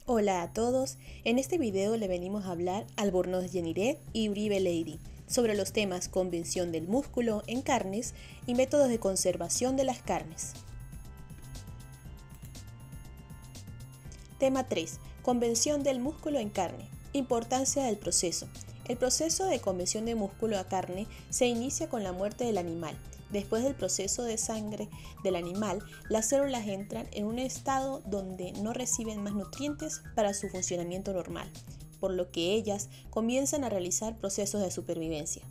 Hola a todos, en este video le venimos a hablar Albornoz Yeniret y Uribe Leidy sobre los temas convención del músculo en carnes y métodos de conservación de las carnes. Tema 3. Convención del músculo en carne. Importancia del proceso. El proceso de convención de músculo a carne se inicia con la muerte del animal. Después del proceso de sangre del animal, las células entran en un estado donde no reciben más nutrientes para su funcionamiento normal, por lo que ellas comienzan a realizar procesos de supervivencia.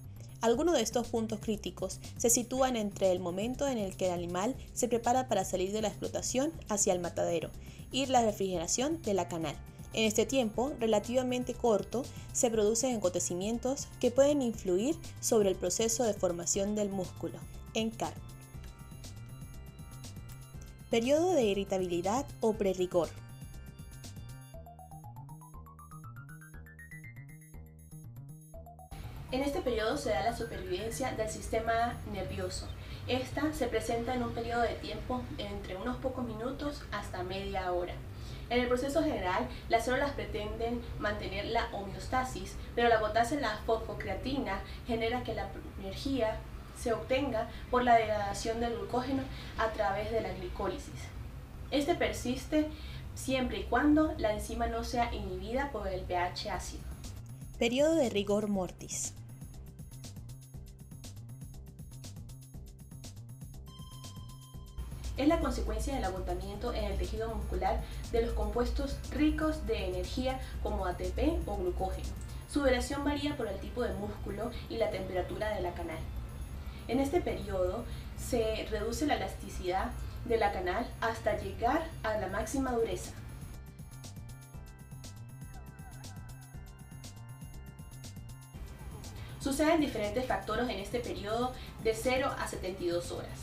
Algunos de estos puntos críticos se sitúan entre el momento en el que el animal se prepara para salir de la explotación hacia el matadero y la refrigeración de la canal. En este tiempo, relativamente corto, se producen acontecimientos que pueden influir sobre el proceso de formación del músculo en carne. Periodo de irritabilidad o prerrigor. En este periodo se da la supervivencia del sistema nervioso. Esta se presenta en un periodo de tiempo entre unos pocos minutos hasta media hora. En el proceso general, las células pretenden mantener la homeostasis, pero la agotarse en la fosfocreatina genera que la energía se obtenga por la degradación del glucógeno a través de la glicólisis. Este persiste siempre y cuando la enzima no sea inhibida por el pH ácido. Periodo de rigor mortis. Es la consecuencia del agotamiento en el tejido muscular de los compuestos ricos de energía como ATP o glucógeno. Su duración varía por el tipo de músculo y la temperatura de la canal. En este periodo se reduce la elasticidad de la canal hasta llegar a la máxima dureza. Suceden diferentes factores en este periodo de 0 a 72 horas.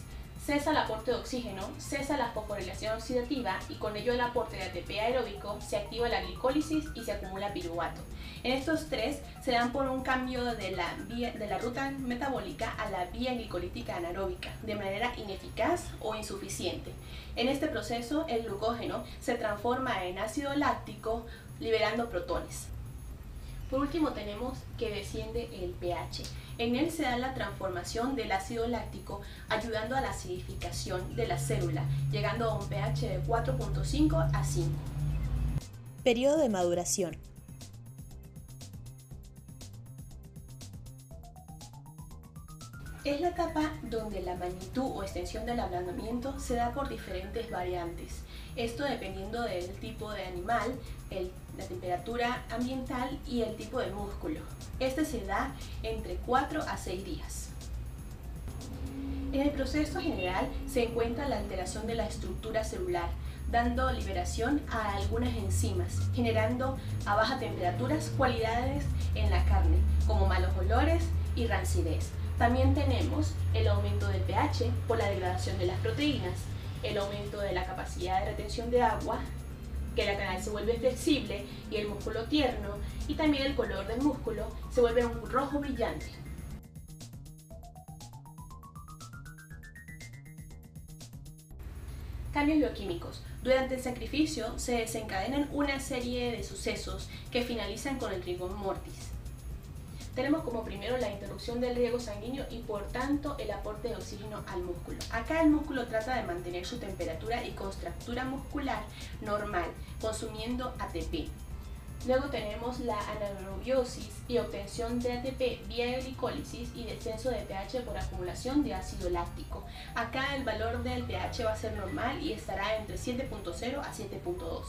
Cesa el aporte de oxígeno, cesa la fosforilación oxidativa y con ello el aporte de ATP aeróbico, se activa la glicólisis y se acumula piruvato. En estos tres se dan por un cambio de la ruta metabólica a la vía glicolítica anaeróbica, de manera ineficaz o insuficiente. En este proceso el glucógeno se transforma en ácido láctico liberando protones. Por último tenemos que desciende el pH. En él se da la transformación del ácido láctico ayudando a la acidificación de la célula, llegando a un pH de 4.5 a 5. Periodo de maduración. Es la etapa donde la magnitud o extensión del ablandamiento se da por diferentes variantes. Esto dependiendo del tipo de animal, la temperatura ambiental y el tipo de músculo. Este se da entre 4 a 6 días. En el proceso general se encuentra la alteración de la estructura celular, dando liberación a algunas enzimas, generando a baja temperaturas cualidades en la carne, como malos olores y rancidez. También tenemos el aumento del pH por la degradación de las proteínas, el aumento de la capacidad de retención de agua, que la canal se vuelve flexible y el músculo tierno, y también el color del músculo se vuelve un rojo brillante. Cambios bioquímicos. Durante el sacrificio se desencadenan una serie de sucesos que finalizan con el rigor mortis. Tenemos como primero la interrupción del riego sanguíneo y por tanto el aporte de oxígeno al músculo. Acá el músculo trata de mantener su temperatura y contractura muscular normal, consumiendo ATP. Luego tenemos la anaerobiosis y obtención de ATP vía glicólisis y descenso de pH por acumulación de ácido láctico. Acá el valor del pH va a ser normal y estará entre 7.0 a 7.2.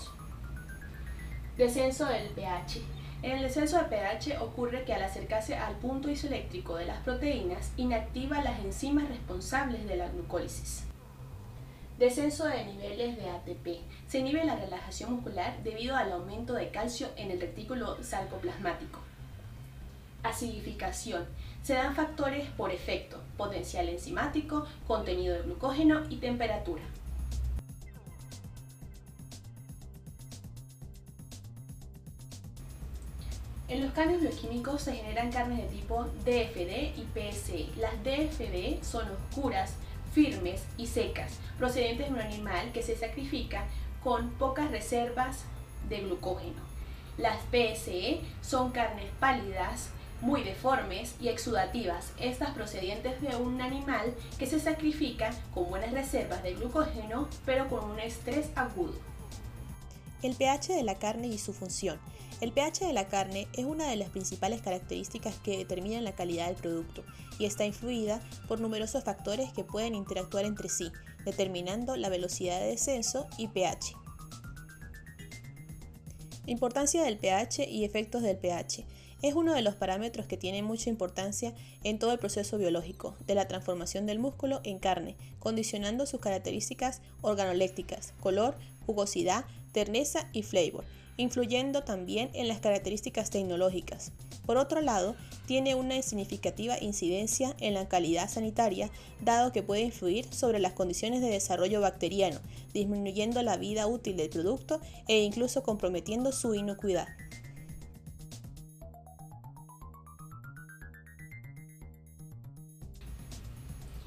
Descenso del pH. En el descenso de pH ocurre que al acercarse al punto isoeléctrico de las proteínas inactiva las enzimas responsables de la glucólisis. Descenso de niveles de ATP. Se inhibe la relajación muscular debido al aumento de calcio en el retículo sarcoplasmático. Acidificación. Se dan factores por efecto, potencial enzimático, contenido de glucógeno y temperatura. En los cambios bioquímicos se generan carnes de tipo DFD y PSE. Las DFD son oscuras, firmes y secas, procedentes de un animal que se sacrifica con pocas reservas de glucógeno. Las PSE son carnes pálidas, muy deformes y exudativas, estas procedientes de un animal que se sacrifica con buenas reservas de glucógeno, pero con un estrés agudo. El pH de la carne y su función. El pH de la carne es una de las principales características que determinan la calidad del producto y está influida por numerosos factores que pueden interactuar entre sí, determinando la velocidad de descenso y pH. Importancia del pH y efectos del pH. Es uno de los parámetros que tiene mucha importancia en todo el proceso biológico de la transformación del músculo en carne, condicionando sus características organolépticas, color, jugosidad, terneza y flavor, influyendo también en las características tecnológicas. Por otro lado, tiene una significativa incidencia en la calidad sanitaria, dado que puede influir sobre las condiciones de desarrollo bacteriano, disminuyendo la vida útil del producto e incluso comprometiendo su inocuidad.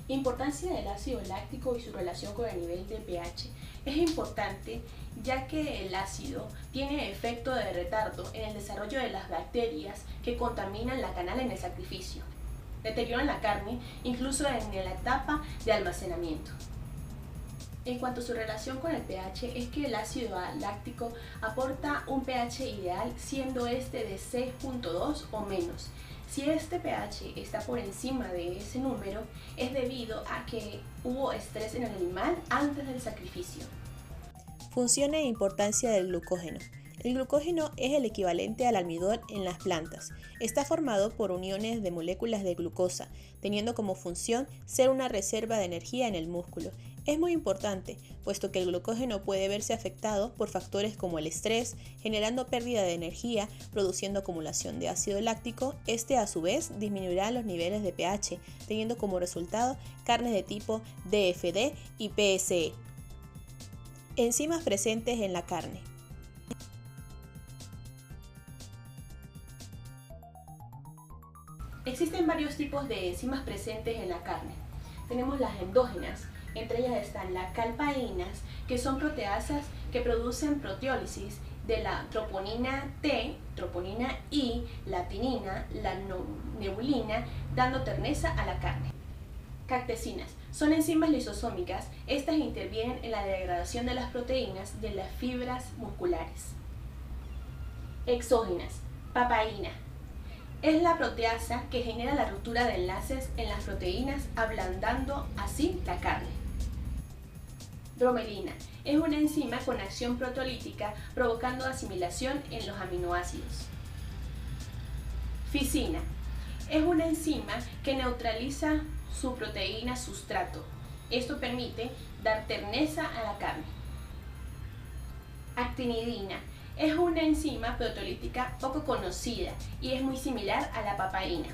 Importancia del ácido láctico y su relación con el nivel de pH. Es importante ya que el ácido tiene efecto de retardo en el desarrollo de las bacterias que contaminan la canal en el sacrificio. Deterioran la carne incluso en la etapa de almacenamiento. En cuanto a su relación con el pH, es que el ácido láctico aporta un pH ideal siendo este de 6.2 o menos. Si este pH está por encima de ese número, es debido a que hubo estrés en el animal antes del sacrificio. Función e importancia del glucógeno. El glucógeno es el equivalente al almidón en las plantas. Está formado por uniones de moléculas de glucosa, teniendo como función ser una reserva de energía en el músculo. Es muy importante, puesto que el glucógeno puede verse afectado por factores como el estrés, generando pérdida de energía, produciendo acumulación de ácido láctico. Este a su vez disminuirá los niveles de pH, teniendo como resultado carnes de tipo DFD y PSE. Enzimas presentes en la carne. Existen varios tipos de enzimas presentes en la carne. Tenemos las endógenas, entre ellas están las calpaínas, que son proteasas que producen proteólisis de la troponina T, troponina I, la tinina, la neulina, dando terneza a la carne. Cactesinas son enzimas lisosómicas, estas intervienen en la degradación de las proteínas de las fibras musculares. Exógenas, papaína. Es la proteasa que genera la ruptura de enlaces en las proteínas, ablandando así la carne. Bromelina es una enzima con acción proteolítica provocando asimilación en los aminoácidos. Ficina es una enzima que neutraliza su proteína sustrato. Esto permite dar terneza a la carne. Actinidina es una enzima proteolítica poco conocida y es muy similar a la papaína.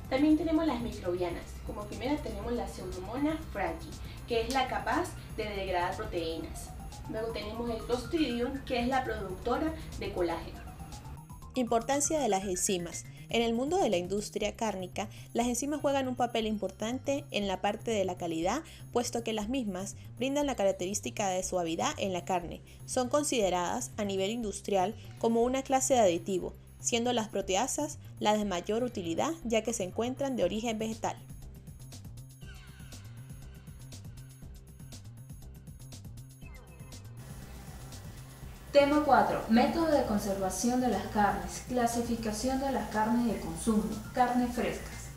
También tenemos las microbianas. Como primera tenemos la Pseudomonas franki, que es la capaz de degradar proteínas. Luego tenemos el Clostridium, que es la productora de colágeno. Importancia de las enzimas. En el mundo de la industria cárnica, las enzimas juegan un papel importante en la parte de la calidad, puesto que las mismas brindan la característica de suavidad en la carne. Son consideradas a nivel industrial como una clase de aditivo, siendo las proteasas las de mayor utilidad ya que se encuentran de origen vegetal. Tema 4. Método de conservación de las carnes. Clasificación de las carnes de consumo. Carnes frescas.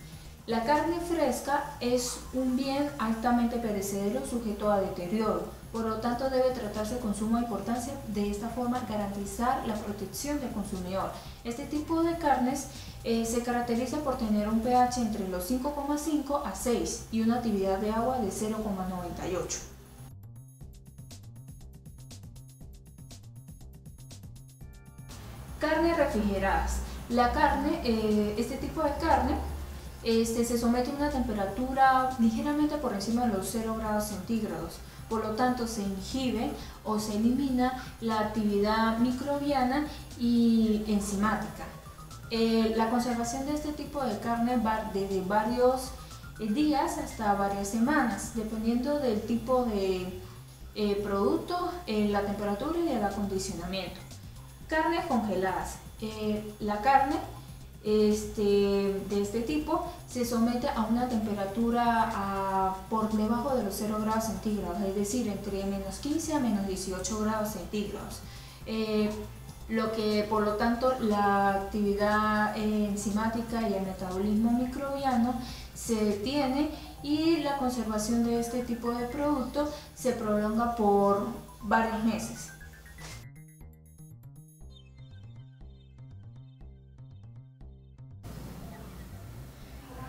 La carne fresca es un bien altamente perecedero sujeto a deterioro, por lo tanto debe tratarse con suma importancia, de esta forma garantizar la protección del consumidor. Este tipo de carnes se caracteriza por tener un pH entre los 5,5 a 6 y una actividad de agua de 0,98. Carnes refrigeradas. La carne, este tipo de carne se somete a una temperatura ligeramente por encima de los 0 grados centígrados. Por lo tanto, se inhibe o se elimina la actividad microbiana y enzimática. La conservación de este tipo de carne va desde varios días hasta varias semanas, dependiendo del tipo de producto, la temperatura y el acondicionamiento. Carnes congeladas. La carne de este tipo se somete a una temperatura por debajo de los 0 grados centígrados, es decir, entre menos 15 a menos 18 grados centígrados. Por lo tanto, la actividad enzimática y el metabolismo microbiano se detiene y la conservación de este tipo de producto se prolonga por varios meses.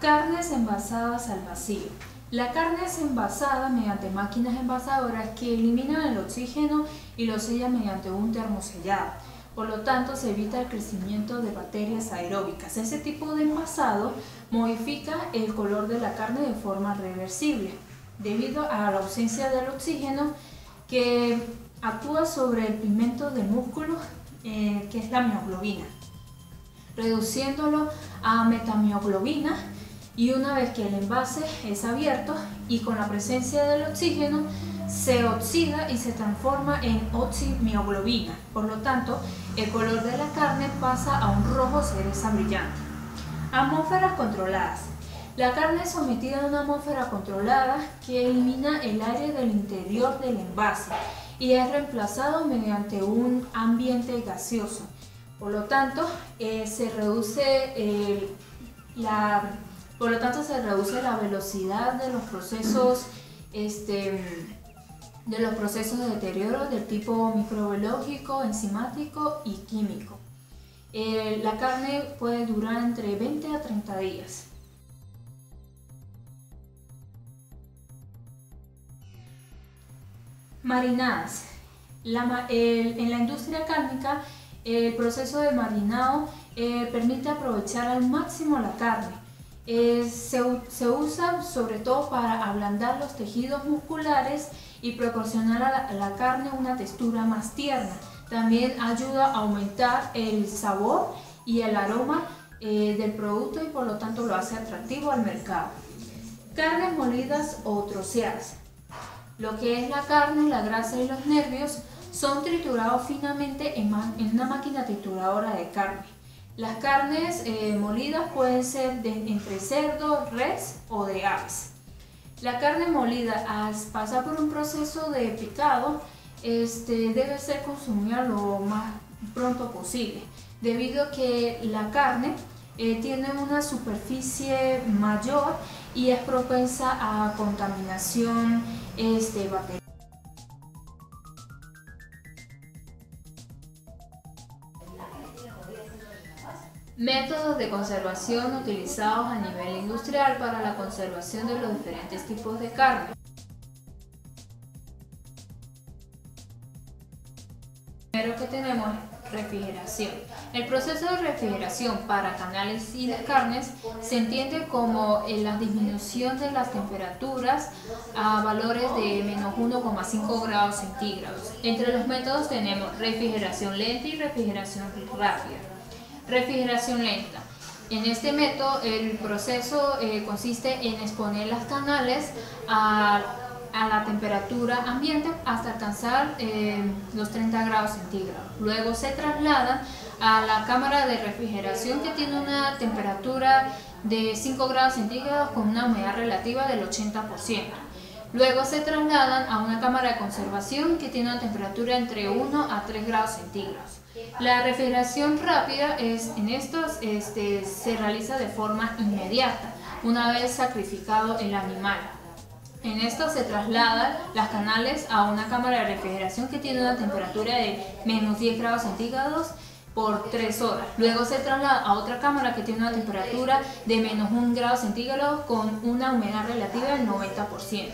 Carnes envasadas al vacío. La carne es envasada mediante máquinas envasadoras que eliminan el oxígeno y lo sellan mediante un termosellado. Por lo tanto, se evita el crecimiento de bacterias aeróbicas. Ese tipo de envasado modifica el color de la carne de forma reversible, debido a la ausencia del oxígeno que actúa sobre el pigmento del músculo, que es la mioglobina, reduciéndolo a metamioglobina. Y una vez que el envase es abierto y con la presencia del oxígeno, se oxida y se transforma en oximioglobina. Por lo tanto, el color de la carne pasa a un rojo cereza brillante. Atmósferas controladas. La carne es sometida a una atmósfera controlada que elimina el aire del interior del envase y es reemplazado mediante un ambiente gaseoso. Por lo tanto, se reduce la velocidad de los procesos de deterioro del tipo microbiológico, enzimático y químico. La carne puede durar entre 20 a 30 días. Marinadas. En la industria cárnica, el proceso de marinado permite aprovechar al máximo la carne. Se usa sobre todo para ablandar los tejidos musculares y proporcionar a la carne una textura más tierna. También ayuda a aumentar el sabor y el aroma del producto y por lo tanto lo hace atractivo al mercado. Carnes molidas o troceadas. Lo que es la carne, la grasa y los nervios son triturados finamente en una máquina trituradora de carne. Las carnes molidas pueden ser entre cerdo, res o de aves. La carne molida, al pasar por un proceso de picado, debe ser consumida lo más pronto posible, debido a que la carne tiene una superficie mayor y es propensa a contaminación bacteriana. Métodos de conservación utilizados a nivel industrial para la conservación de los diferentes tipos de carne. Primero que tenemos refrigeración. El proceso de refrigeración para canales y las carnes se entiende como la disminución de las temperaturas a valores de menos 1,5 grados centígrados. Entre los métodos tenemos refrigeración lenta y refrigeración rápida. Refrigeración lenta. En este método el proceso consiste en exponer las canales a la temperatura ambiente hasta alcanzar los 30 grados centígrados. Luego se trasladan a la cámara de refrigeración que tiene una temperatura de 5 grados centígrados con una humedad relativa del 80%. Luego se trasladan a una cámara de conservación que tiene una temperatura entre 1 a 3 grados centígrados. La refrigeración rápida se realiza de forma inmediata, una vez sacrificado el animal. En esto se trasladan las canales a una cámara de refrigeración que tiene una temperatura de menos 10 grados centígrados por 3 horas. Luego se traslada a otra cámara que tiene una temperatura de menos 1 grado centígrado con una humedad relativa del 90%.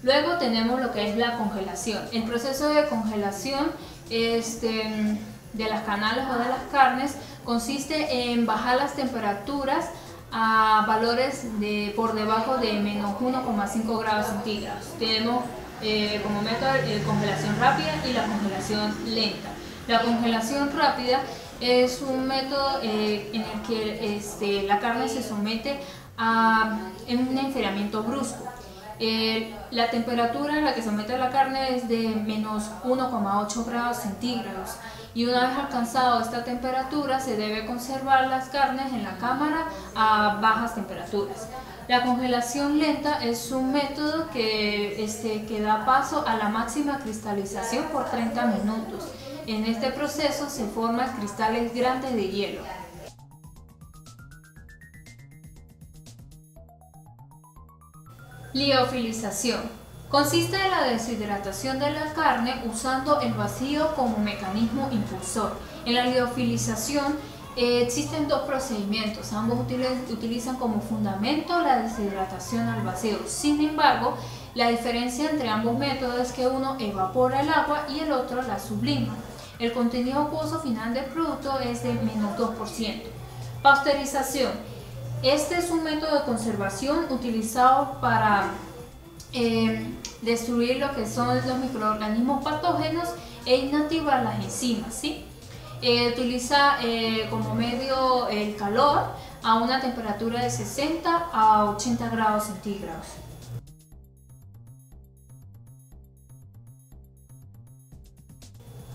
Luego tenemos lo que es la congelación. El proceso de congelación de las canales o de las carnes consiste en bajar las temperaturas a valores por debajo de menos 1,5 grados centígrados. Tenemos como método congelación rápida y la congelación lenta. La congelación rápida es un método en el que la carne se somete en un enfriamiento brusco. La temperatura a la que se somete la carne es de menos 1,8 grados centígrados y una vez alcanzado esta temperatura se debe conservar las carnes en la cámara a bajas temperaturas. La congelación lenta es un método que da paso a la máxima cristalización por 30 minutos. En este proceso se forman cristales grandes de hielo. Liofilización. Consiste en la deshidratación de la carne usando el vacío como mecanismo impulsor. En la liofilización existen dos procedimientos, ambos utilizan como fundamento la deshidratación al vacío. Sin embargo, la diferencia entre ambos métodos es que uno evapora el agua y el otro la sublima. El contenido acuoso final del producto es de menos 2%. Pasteurización. Este es un método de conservación utilizado para destruir lo que son los microorganismos patógenos e inactivar las enzimas, ¿sí? Utiliza como medio el calor a una temperatura de 60 a 80 grados centígrados.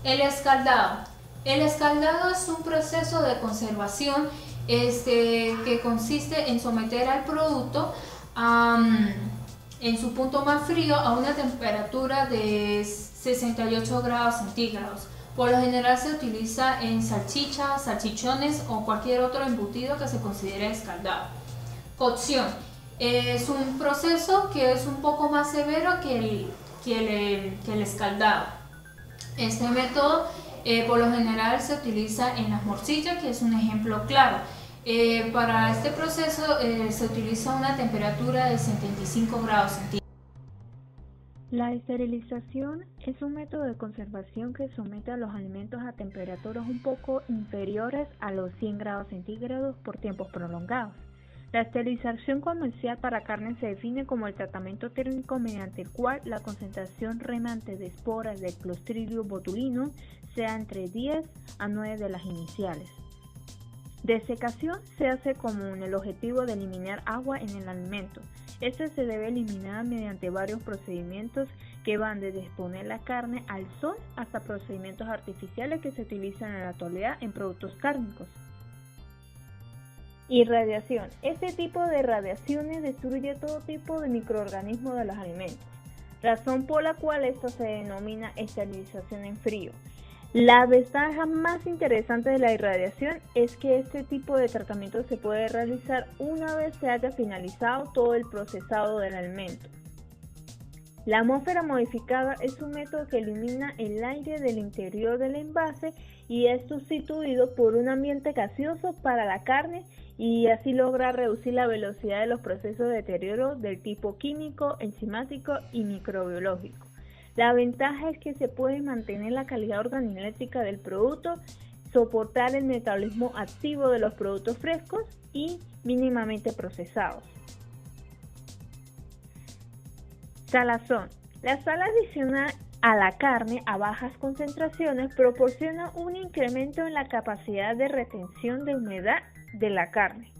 El escaldado. El escaldado es un proceso de conservación que consiste en someter al producto en su punto más frío a una temperatura de 68 grados centígrados. Por lo general se utiliza en salchichas, salchichones o cualquier otro embutido que se considere escaldado. Cocción. Es un proceso que es un poco más severo que el escaldado. Este método por lo general se utiliza en las morcillas, que es un ejemplo claro. Para este proceso se utiliza una temperatura de 75 grados centígrados. La esterilización es un método de conservación que somete a los alimentos a temperaturas un poco inferiores a los 100 grados centígrados por tiempos prolongados. La esterilización comercial para carne se define como el tratamiento térmico mediante el cual la concentración remanente de esporas del Clostridium botulinum sea entre 10 a 9 de las iniciales. Desecación se hace común el objetivo de eliminar agua en el alimento. Este se debe eliminar mediante varios procedimientos que van desde exponer la carne al sol hasta procedimientos artificiales que se utilizan en la actualidad en productos cárnicos. Irradiación. Este tipo de radiaciones destruye todo tipo de microorganismos de los alimentos, razón por la cual esto se denomina esterilización en frío. La ventaja más interesante de la irradiación es que este tipo de tratamiento se puede realizar una vez se haya finalizado todo el procesado del alimento. La atmósfera modificada es un método que elimina el aire del interior del envase y es sustituido por un ambiente gaseoso para la carne y así logra reducir la velocidad de los procesos de deterioro del tipo químico, enzimático y microbiológico. La ventaja es que se puede mantener la calidad organoléptica del producto, soportar el metabolismo activo de los productos frescos y mínimamente procesados. Salazón. La sal adicional a la carne a bajas concentraciones proporciona un incremento en la capacidad de retención de humedad de la carne,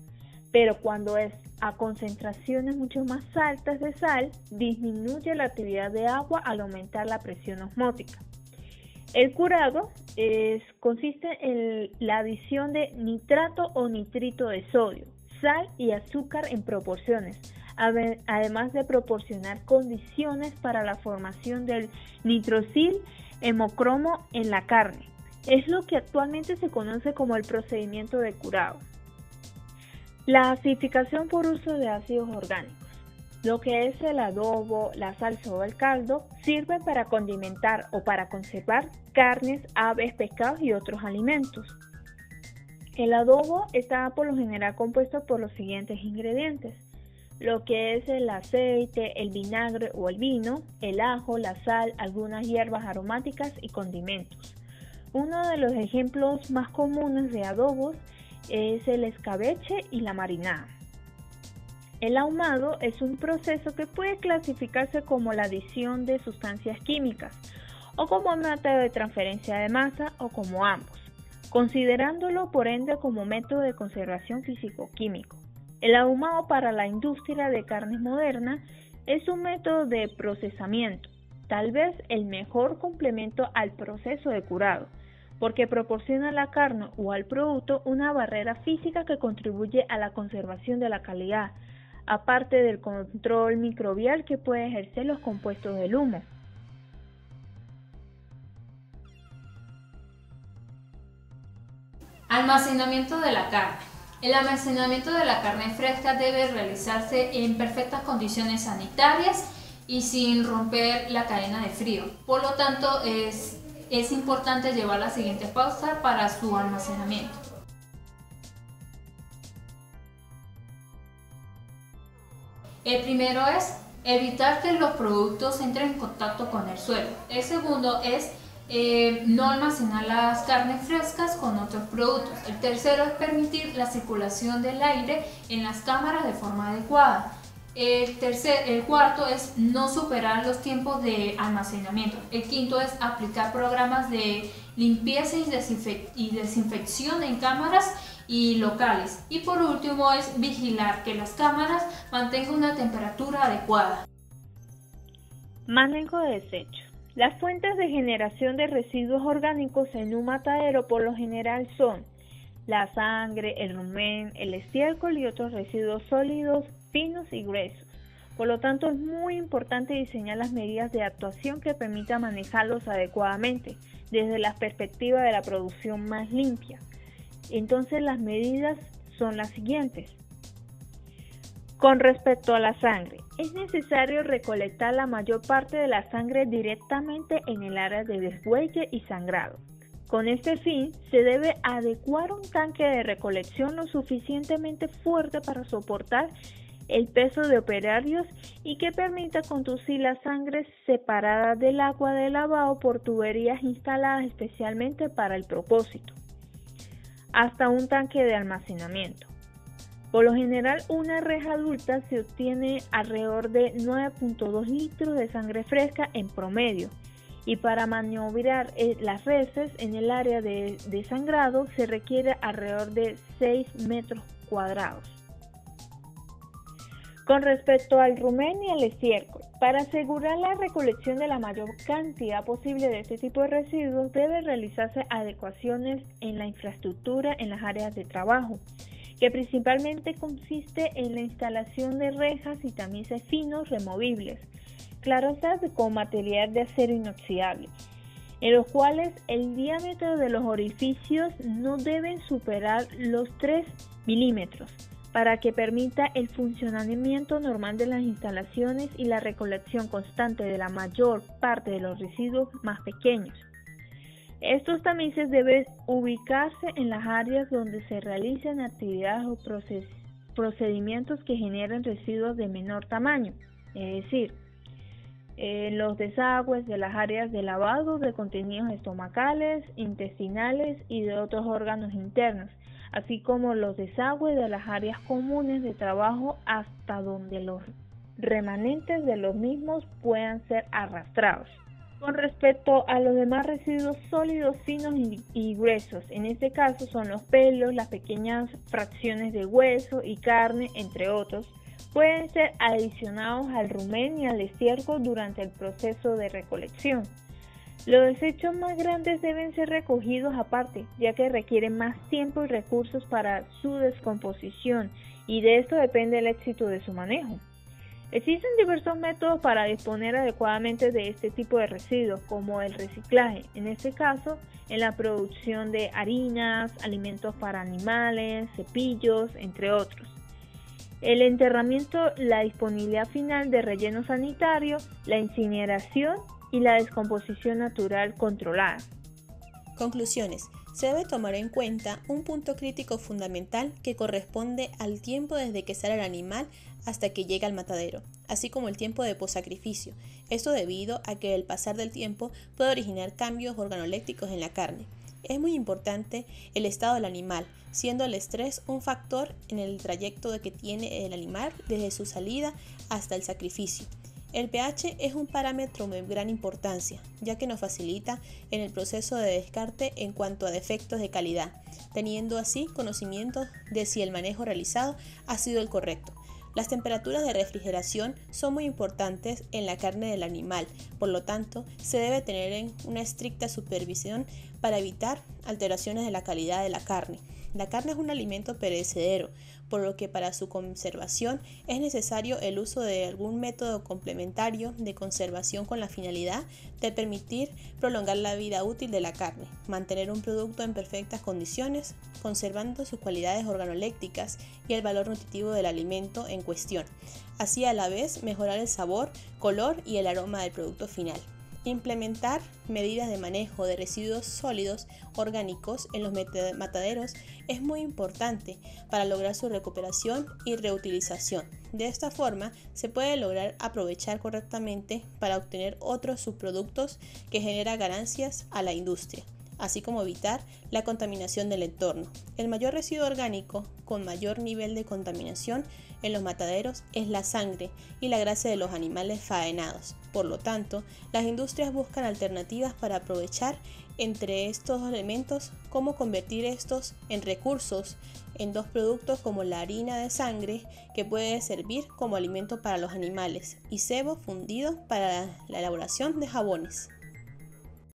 pero cuando es a concentraciones mucho más altas de sal, disminuye la actividad de agua al aumentar la presión osmótica. El curado consiste en la adición de nitrato o nitrito de sodio, sal y azúcar en proporciones, además de proporcionar condiciones para la formación del nitrosil hemocromo en la carne. Es lo que actualmente se conoce como el procedimiento de curado. La acidificación por uso de ácidos orgánicos. Lo que es el adobo, la salsa o el caldo sirve para condimentar o para conservar carnes, aves, pescados y otros alimentos. El adobo está por lo general compuesto por los siguientes ingredientes: lo que es el aceite, el vinagre o el vino, el ajo, la sal, algunas hierbas aromáticas y condimentos. Uno de los ejemplos más comunes de adobos es el escabeche y la marinada. El ahumado es un proceso que puede clasificarse como la adición de sustancias químicas, o como método de transferencia de masa, o como ambos. considerándolo por ende como método de conservación físico-químico. El ahumado para la industria de carnes moderna es un método de procesamiento, tal vez el mejor complemento al proceso de curado, porque proporciona a la carne o al producto una barrera física que contribuye a la conservación de la calidad, aparte del control microbial que puede ejercer los compuestos del humo. Almacenamiento de la carne. El almacenamiento de la carne fresca debe realizarse en perfectas condiciones sanitarias y sin romper la cadena de frío. Por lo tanto, es importante llevar las siguientes pausas para su almacenamiento. El primero es evitar que los productos entren en contacto con el suelo. El segundo es no almacenar las carnes frescas con otros productos. El tercero es permitir la circulación del aire en las cámaras de forma adecuada. El cuarto es no superar los tiempos de almacenamiento. El quinto es aplicar programas de limpieza y desinfección en cámaras y locales. Y por último es vigilar que las cámaras mantengan una temperatura adecuada. Manejo de desechos. Las fuentes de generación de residuos orgánicos en un matadero por lo general son la sangre, el rumen, el estiércol y otros residuos sólidos, finos y gruesos. Por lo tanto, es muy importante diseñar las medidas de actuación que permitan manejarlos adecuadamente desde la perspectiva de la producción más limpia. Entonces, las medidas son las siguientes. Con respecto a la sangre, es necesario recolectar la mayor parte de la sangre directamente en el área de deshuelle y sangrado. Con este fin, se debe adecuar un tanque de recolección lo suficientemente fuerte para soportar el peso de operarios y que permita conducir la sangre separada del agua de lavado por tuberías instaladas especialmente para el propósito, hasta un tanque de almacenamiento. Por lo general, una reja adulta se obtiene alrededor de 9.2 litros de sangre fresca en promedio, y para maniobrar las reses en el área de sangrado se requiere alrededor de 6 metros cuadrados. Con respecto al rumen y al estiércol, para asegurar la recolección de la mayor cantidad posible de este tipo de residuos, deben realizarse adecuaciones en la infraestructura en las áreas de trabajo, que principalmente consiste en la instalación de rejas y tamices finos removibles, clarosas con material de acero inoxidable, en los cuales el diámetro de los orificios no deben superar los 3 milímetros, para que permita el funcionamiento normal de las instalaciones y la recolección constante de la mayor parte de los residuos más pequeños. Estos tamices deben ubicarse en las áreas donde se realicen actividades o procedimientos que generen residuos de menor tamaño, es decir, los desagües de las áreas de lavado de contenidos estomacales, intestinales y de otros órganos internos, así como los desagües de las áreas comunes de trabajo hasta donde los remanentes de los mismos puedan ser arrastrados. Con respecto a los demás residuos sólidos, finos y gruesos, en este caso son los pelos, las pequeñas fracciones de hueso y carne, entre otros, pueden ser adicionados al rumen y al estiércol durante el proceso de recolección. Los desechos más grandes deben ser recogidos aparte, ya que requieren más tiempo y recursos para su descomposición, y de esto depende el éxito de su manejo. Existen diversos métodos para disponer adecuadamente de este tipo de residuos, como el reciclaje, en este caso en la producción de harinas, alimentos para animales, cepillos, entre otros. El enterramiento, la disponibilidad final de relleno sanitario, la incineración y la descomposición natural controlada. Conclusiones. Se debe tomar en cuenta un punto crítico fundamental que corresponde al tiempo desde que sale el animal hasta que llega al matadero, así como el tiempo de possacrificio. Esto debido a que el pasar del tiempo puede originar cambios organolépticos en la carne. Es muy importante el estado del animal, siendo el estrés un factor en el trayecto que tiene el animal desde su salida hasta el sacrificio. El pH es un parámetro de gran importancia, ya que nos facilita en el proceso de descarte en cuanto a defectos de calidad, teniendo así conocimiento de si el manejo realizado ha sido el correcto. Las temperaturas de refrigeración son muy importantes en la carne del animal, por lo tanto, se debe tener una estricta supervisión para evitar alteraciones de la calidad de la carne. La carne es un alimento perecedero, por lo que para su conservación es necesario el uso de algún método complementario de conservación con la finalidad de permitir prolongar la vida útil de la carne, mantener un producto en perfectas condiciones, conservando sus cualidades organolépticas y el valor nutritivo del alimento en cuestión, así a la vez mejorar el sabor, color y el aroma del producto final. Implementar medidas de manejo de residuos sólidos orgánicos en los mataderos es muy importante para lograr su recuperación y reutilización. De esta forma se puede lograr aprovechar correctamente para obtener otros subproductos que generan ganancias a la industria, así como evitar la contaminación del entorno. El mayor residuo orgánico con mayor nivel de contaminación en los mataderos es la sangre y la grasa de los animales faenados. Por lo tanto, las industrias buscan alternativas para aprovechar entre estos elementos cómo convertir estos en recursos en dos productos como la harina de sangre, que puede servir como alimento para los animales, y sebo fundido para la elaboración de jabones.